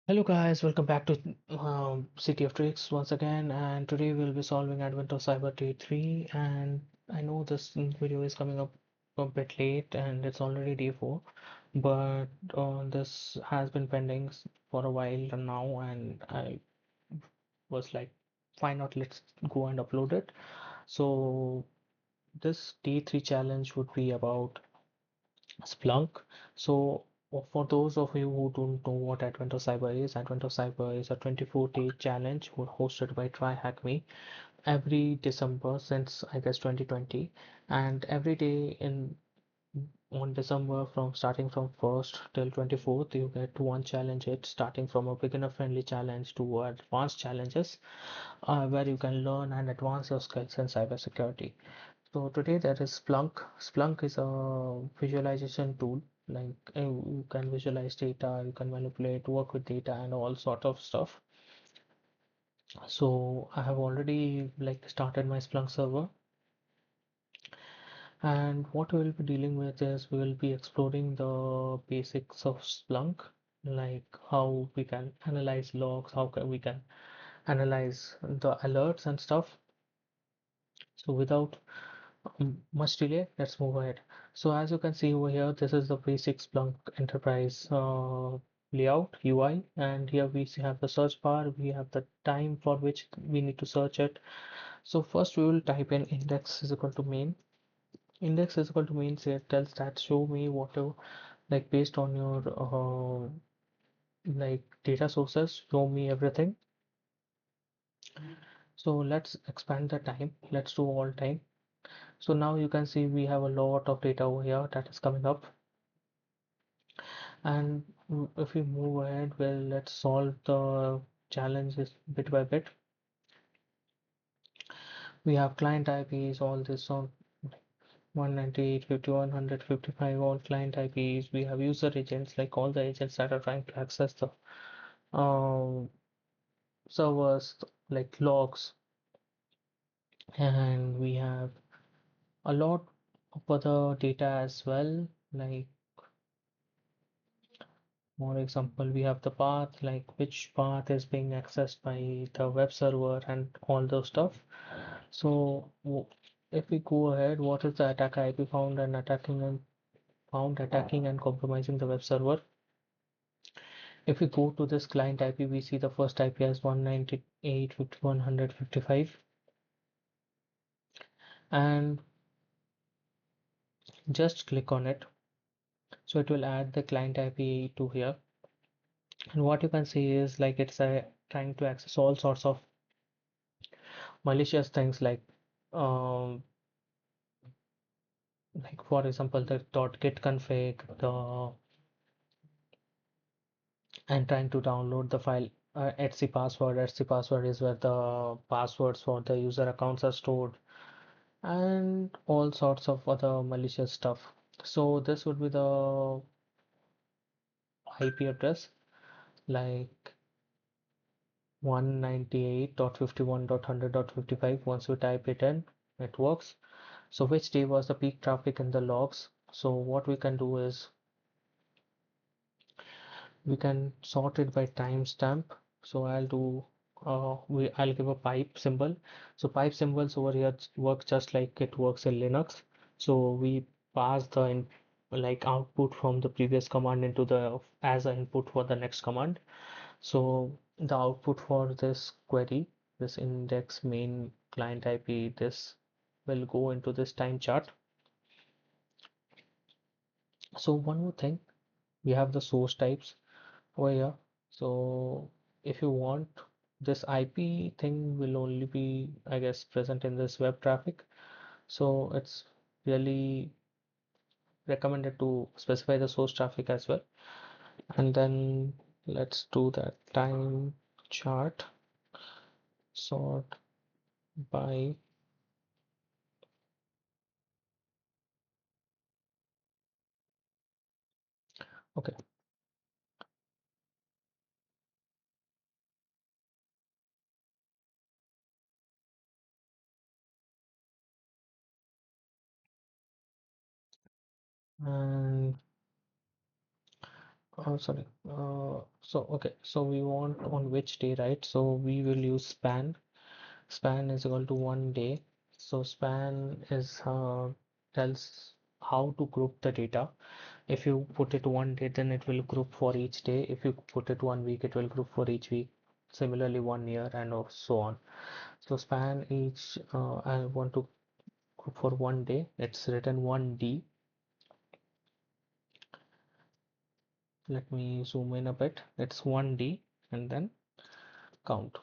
Hello guys, welcome back to City of Tricks once again, and today we'll be solving Advent of Cyber Day 3. And I know this video is coming up a bit late, and it's already day 4, but this has been pending for a while now, and I was like, why not? Let's go and upload it. So this day 3 challenge would be about Splunk. So, for those of you who don't know what Advent of Cyber is, Advent of Cyber is a 24-day challenge hosted by TryHackMe every December since I guess 2020, and every day in on December from starting from 1st till 24th, you get one challenge it starting from a beginner friendly challenge to advanced challenges where you can learn and advance your skills in cybersecurity. So today there is Splunk. Splunk is a visualization tool. Like you can visualize data, you can manipulate, work with data, and all sort of stuff. So I have already like started my Splunk server, and what we will be dealing with is we will be exploring the basics of Splunk, like how we can analyze logs, we can analyze the alerts and stuff. So without much delay, let's move ahead. So as you can see over here, this is the basic Splunk Enterprise layout UI, and here we have the search bar. We have the time for which we need to search it. So first we will type in index is equal to main. Index is equal to main, say it tells that show me whatever, like based on your like data sources, show me everything. So let's expand the time. Let's do all time. So now you can see we have a lot of data over here that is coming up. And if we move ahead, well, let's solve the challenges bit by bit. We have client IPs, all this on 198.51.155, all client IPs. We have user agents, like all the agents that are trying to access the um, servers, like logs, and we have a lot of other data as well, like for example, we have the path, like which path is being accessed by the web server and all those stuff. So if we go ahead, what is the attack IP found attacking and compromising the web server? If we go to this client IP, we see the first IP as 198.51.155, and just click on it. So it will add the client IP to here. And what you can see is like it's trying to access all sorts of malicious things like for example the .git config, the and trying to download the file etc password. Etc password is where the passwords for the user accounts are stored, and all sorts of other malicious stuff. So this would be the IP address, like 198.51.100.55. Once we type it in, it works. So which day was the peak traffic in the logs? So what we can do is we can sort it by timestamp. So I'll give a pipe symbol. So pipe symbols over here work just like it works in Linux. So we pass the like output from the previous command into the as an input for the next command. So the output for this query, this index main client IP, this will go into this time chart. So one more thing, we have the source types over here. So if you want, this IP thing will only be, I guess, present in this web traffic. So it's really recommended to specify the source traffic as well. And then let's do that time chart sort by, okay. And Oh, sorry. So we want on which day, right? So we will use span. Span is equal to 1 day. So span is tells how to group the data. If you put it 1 day, then it will group for each day. If you put it 1 week, it will group for each week. Similarly, 1 year and so on. So span each, I want to group for 1 day. It's written 1D. Let me zoom in a bit. It's 1D and then count.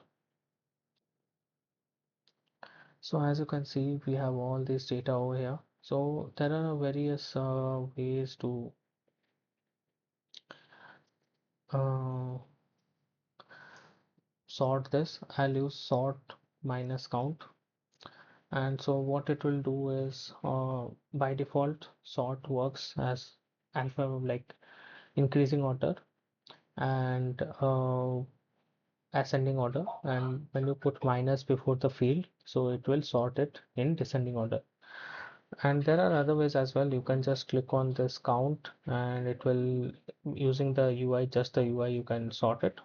So as you can see, we have all this data over here. So there are various ways to uh, sort this. I'll use sort minus count. And so what it will do is by default, sort works as alpha, like increasing order and ascending order. And when you put minus before the field, so it will sort it in descending order. And there are other ways as well. You can just click on this count and it will, using the UI, just the UI, you can sort it.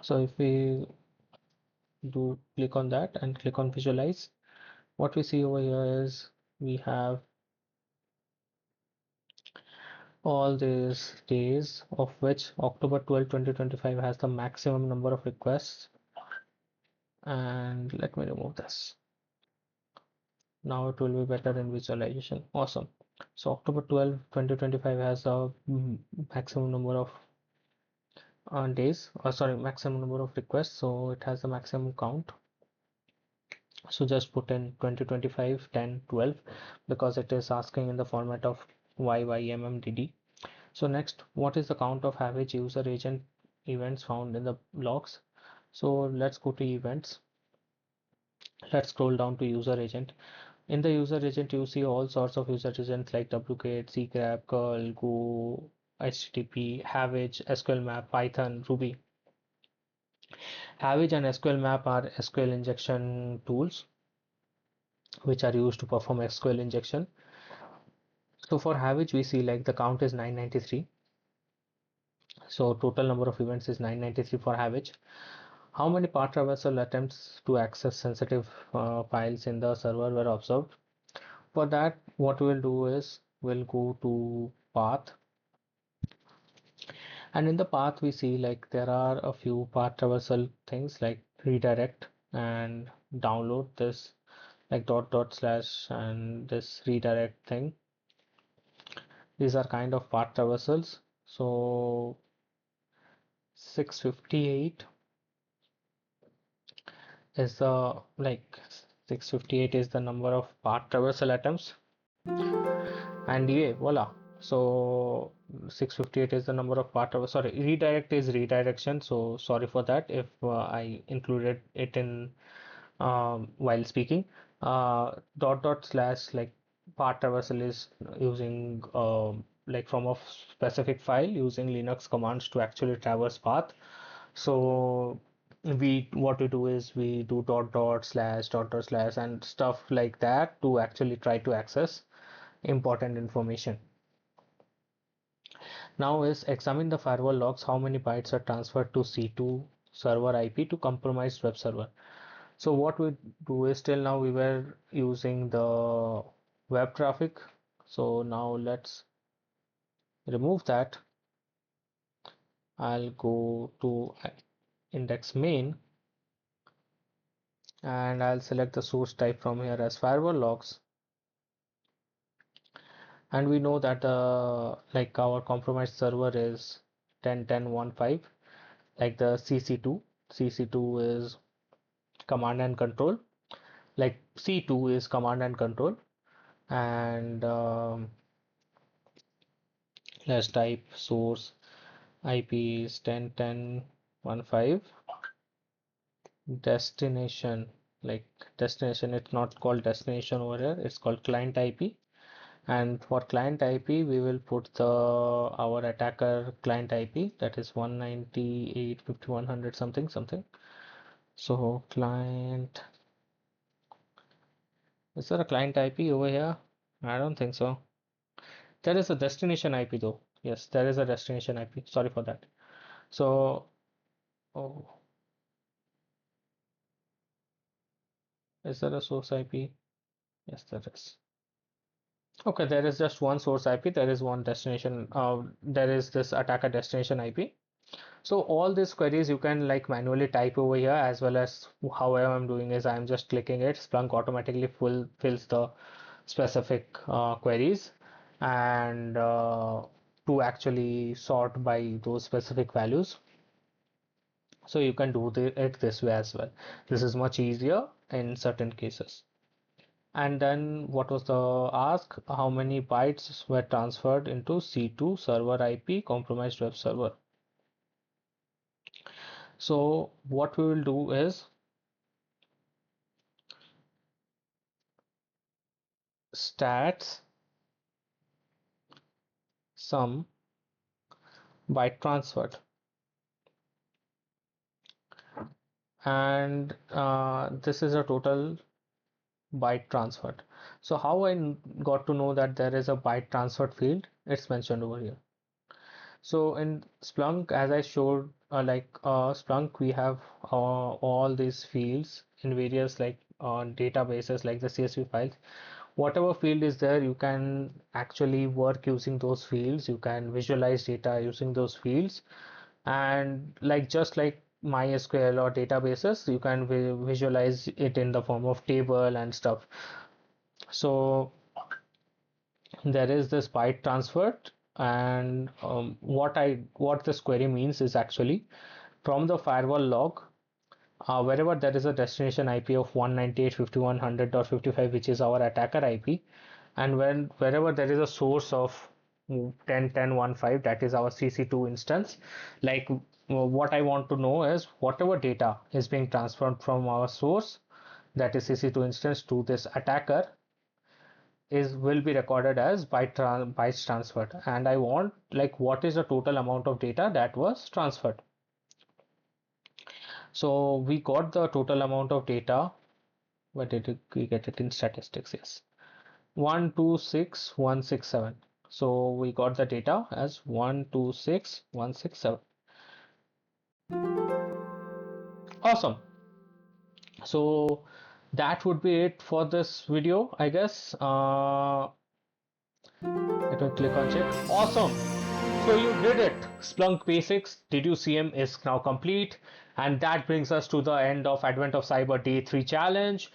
So if we do click on that and click on visualize, what we see over here is we have all these days, of which October 12, 2025 has the maximum number of requests. And let me remove this. Now it will be better in visualization. Awesome. So October 12, 2025 has a maximum number of days, sorry, maximum number of requests. So it has the maximum count. So just put in 2025 10 12 because it is asking in the format of YYMMDD. So next, what is the count of average user agent events found in the logs? So let's go to events. Let's scroll down to user agent. In the user agent, you see all sorts of user agents like wget, cgrab, curl, go, http, havage, sql map, python, ruby. Havage and sql map are sql injection tools which are used to perform sql injection. So for havage, we see like the count is 993. So total number of events is 993 for havage. How many path traversal attempts to access sensitive files in the server were observed? For that, what we'll do is we'll go to path, and in the path we see like there are a few path traversal things like redirect and download this, like dot slash and this redirect thing. These are kind of path traversals. So 658 is the, like 658 is the number of path traversal attempts, and yeah, voila. So 658 is the number of path traversal. Sorry, redirect is redirection. So sorry for that if I included it in while speaking. Dot slash, like path traversal is using like from a specific file using Linux commands to actually traverse path. So we, what we do is we do dot slash and stuff like that to actually try to access important information. Now is examine the firewall logs. How many bytes are transferred to C2 server IP to compromised web server? So what we do is, till now we were using the web traffic. So now let's remove that. I'll go to index main and I'll select the source type from here as firewall logs. And we know that like our compromised server is 10.10.15, like the CC2. CC2 is command and control, like C2 is command and control. And let's type source IP is 10.10.15. Destination, like destination, it's not called destination over here, it's called client IP. And for client IP, we will put the our attacker client IP, that is 198.5100 something something. So client, is there a client IP over here? I don't think so. There is a destination IP though. Yes, there is a destination IP. Sorry for that. So, oh, is there a source IP? Yes, there is. Okay, there is just one source IP. There is one destination. There is this attacker destination IP. So all these queries you can like manually type over here, as well as however I'm doing is I'm just clicking it. Splunk automatically fills the specific queries, and to actually sort by those specific values. So you can do it this way as well. This is much easier in certain cases. And then what was the ask? How many bytes were transferred into C2 server IP compromised web server? So what we will do is stats sum byte transferred, and this is a total byte transferred. So how I got to know that there is a byte transferred field? It's mentioned over here. So in Splunk, as I showed, Splunk, we have all these fields in various databases like the CSV files. Whatever field is there, you can actually work using those fields. You can visualize data using those fields, and just like MySQL or databases, you can visualize it in the form of table and stuff. So there is this byte transferred, and what this query means is actually from the firewall log, wherever there is a destination IP of 198.51.100.55, which is our attacker IP, and wherever there is a source of 10.10.15, that is our CC2 instance. What I want to know is whatever data is being transferred from our source, that is CC2 instance, to this attacker will be recorded as bytes transferred, and I want what is the total amount of data that was transferred. So we got the total amount of data. Where did we get it? In statistics? Yes, 126167. So we got the data as 126167. Awesome. So that would be it for this video, I guess. Let me click on check. Awesome. So you did it. Splunk Basics Did You SIEM is now complete. And that brings us to the end of Advent of Cyber Day 3 challenge.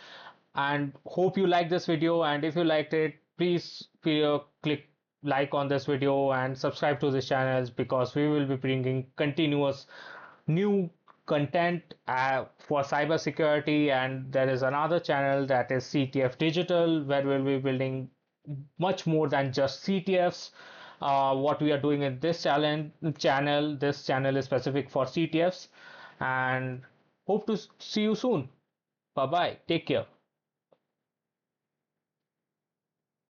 And hope you liked this video. And if you liked it, please click like on this video and subscribe to this channel, because we will be bringing continuous new content for cybersecurity. And there is another channel, that is CTF Digital, where we'll be building much more than just CTFs. What we are doing in this this channel is specific for CTFs, and hope to see you soon. Bye bye. Take care.